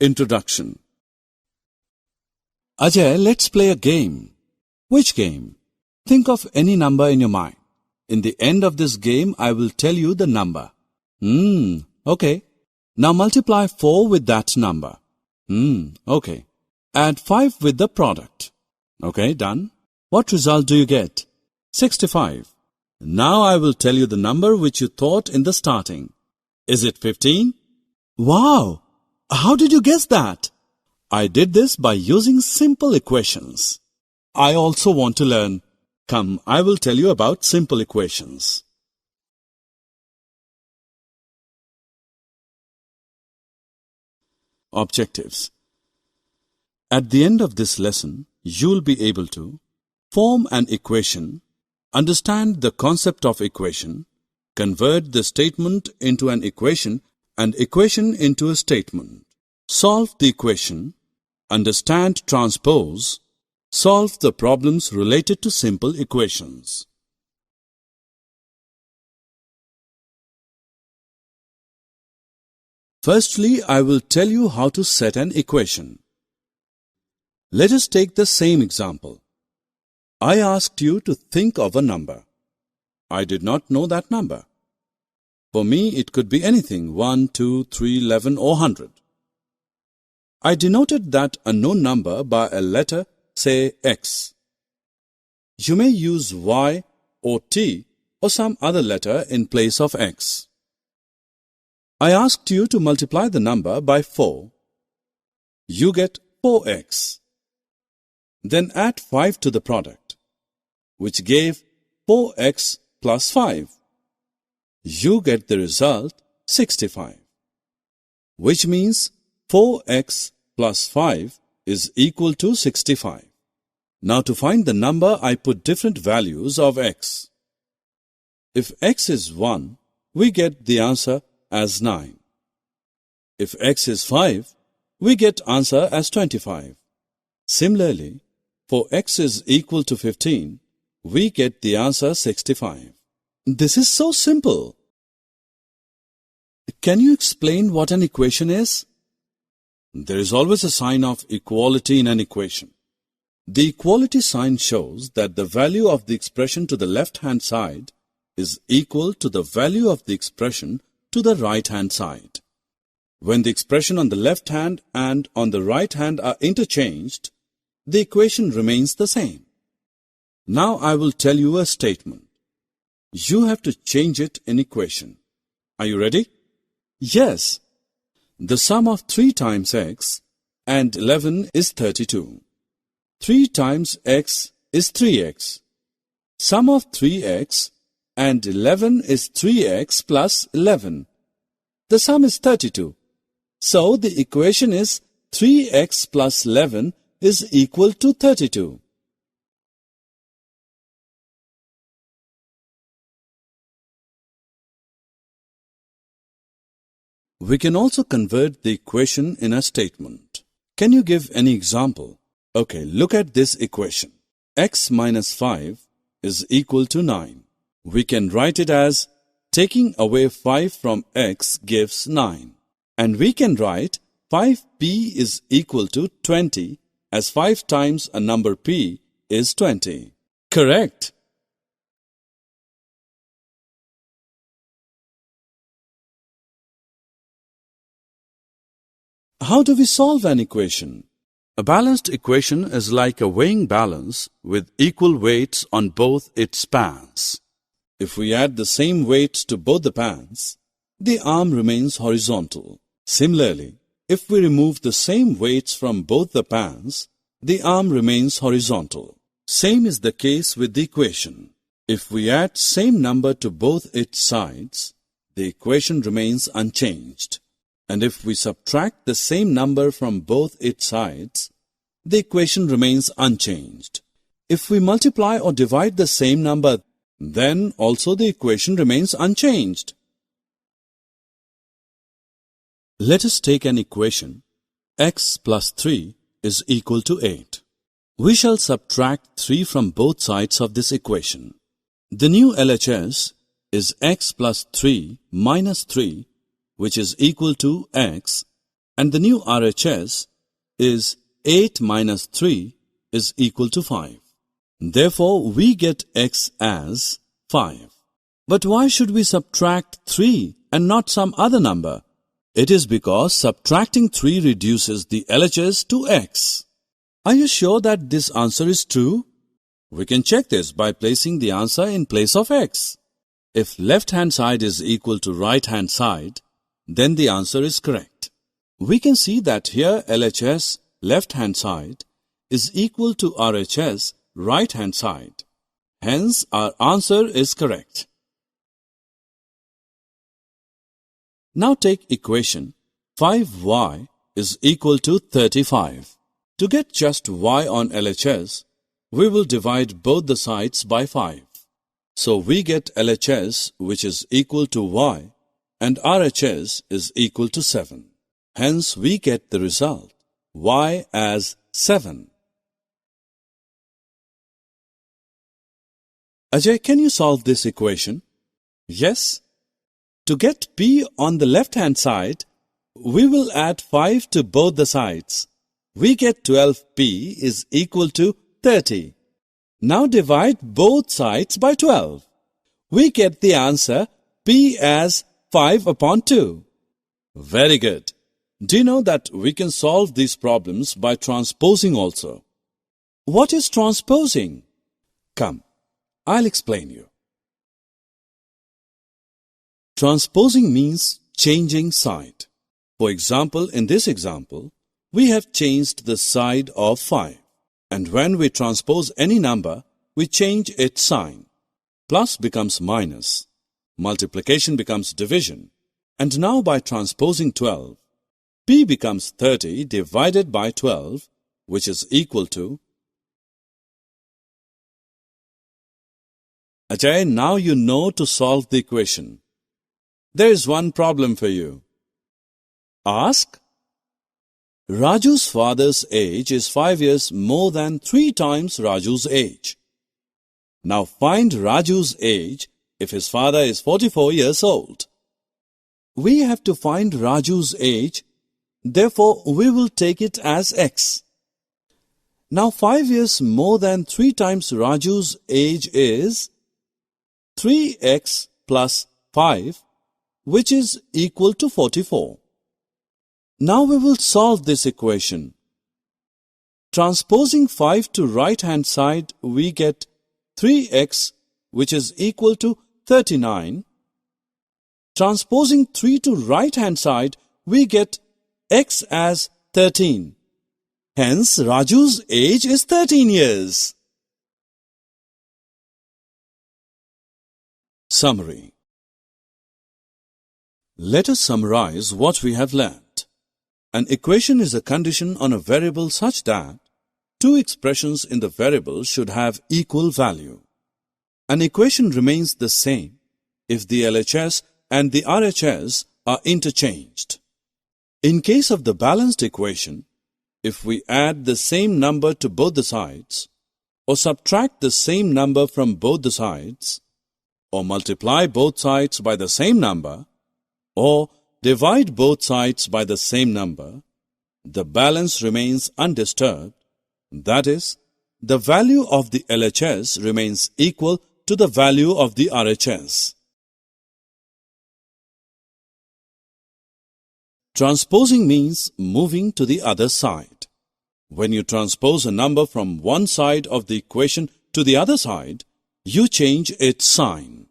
Introduction. Ajay, let's play a game. Which game? Think of any number in your mind. In the end of this game, I will tell you the number. Okay. Now multiply 4 with that number. Okay. Add 5 with the product. Okay, done. What result do you get? 65. Now I will tell you the number which you thought in the starting. Is it 15? Wow! How did you guess that? I did this by using simple equations. I also want to learn. Come, I will tell you about simple equations. Objectives. At the end of this lesson, you will be able to form an equation, understand the concept of equation, convert the statement into an equation and equation into a statement, solve the equation, understand transpose, solve the problems related to simple equations. Firstly, I will tell you how to set an equation. Let us take the same example. I asked you to think of a number. I did not know that number. For me, it could be anything, 1, 2, 3, 11 or 100. I denoted that unknown number by a letter, say X. You may use Y or T or some other letter in place of X. I asked you to multiply the number by 4. You get 4x. Then add 5 to the product, which gave 4x plus 5. You get the result 65, which means 4x plus 5 is equal to 65. Now to find the number, I put different values of x. If x is 1, we get the answer as 9. If x is 5, we get answer as 25. Similarly, for x is equal to 15, we get the answer 65. This is so simple. Can you explain what an equation is? There is always a sign of equality in an equation. The equality sign shows that the value of the expression to the left-hand side is equal to the value of the expression to the right-hand side. When the expression on the left hand and on the right hand are interchanged, the equation remains the same. Now I will tell you a statement. You have to change it in equation. Are you ready? Yes. The sum of 3 times x and 11 is 32. 3 times x is 3x. Sum of 3x and 11 is 3x plus 11. The sum is 32. So the equation is 3x plus 11 is equal to 32. We can also convert the equation in a statement. Can you give any example? Okay, look at this equation. X minus 5 is equal to 9. We can write it as taking away 5 from x gives 9. And we can write 5p is equal to 20 as 5 times a number p is 20. Correct. How do we solve an equation? A balanced equation is like a weighing balance with equal weights on both its pans. If we add the same weights to both the pans, the arm remains horizontal. Similarly, if we remove the same weights from both the pans, the arm remains horizontal. Same is the case with the equation. If we add same number to both its sides, the equation remains unchanged. And if we subtract the same number from both its sides, the equation remains unchanged. If we multiply or divide the same number, then also the equation remains unchanged. Let us take an equation. X plus 3 is equal to 8. We shall subtract 3 from both sides of this equation. The new LHS is x plus 3 minus 3, which is equal to x, and the new RHS is 8 minus 3 is equal to 5. Therefore, we get x as 5. But why should we subtract 3 and not some other number? It is because subtracting 3 reduces the LHS to x. Are you sure that this answer is true? We can check this by placing the answer in place of x. If left-hand side is equal to right-hand side, then the answer is correct. We can see that here LHS, left-hand side, is equal to RHS, right-hand side. Hence, our answer is correct. Now take equation 5y is equal to 35. To get just y on LHS, we will divide both the sides by 5. So we get LHS which is equal to y and RHS is equal to 7. Hence we get the result y as 7. Ajay, can you solve this equation? Yes. To get p on the left-hand side, we will add 5 to both the sides. We get 12p is equal to 30. Now divide both sides by 12. We get the answer p as 5 upon 2. Very good. Do you know that we can solve these problems by transposing also? What is transposing? Come, I'll explain you. Transposing means changing side. For example, in this example, we have changed the side of 5. And when we transpose any number, we change its sign. Plus becomes minus. Multiplication becomes division. And now by transposing 12, p becomes 30 divided by 12, which is equal to... Ajay, now you know to solve the equation. There is one problem for you. Ask. Raju's father's age is 5 years more than 3 times Raju's age. Now find Raju's age if his father is 44 years old. We have to find Raju's age, therefore we will take it as x. Now 5 years more than 3 times Raju's age is 3x plus 5, which is equal to 44. Now we will solve this equation. Transposing 5 to right-hand side, we get 3x, which is equal to 39. Transposing 3 to right-hand side, we get x as 13. Hence, Raju's age is 13 years. Summary. Let us summarize what we have learnt. An equation is a condition on a variable such that two expressions in the variable should have equal value. An equation remains the same if the LHS and the RHS are interchanged. In case of the balanced equation, if we add the same number to both the sides, or subtract the same number from both the sides, or multiply both sides by the same number, or divide both sides by the same number, the balance remains undisturbed. That is, the value of the LHS remains equal to the value of the RHS. Transposing means moving to the other side. When you transpose a number from one side of the equation to the other side, you change its sign.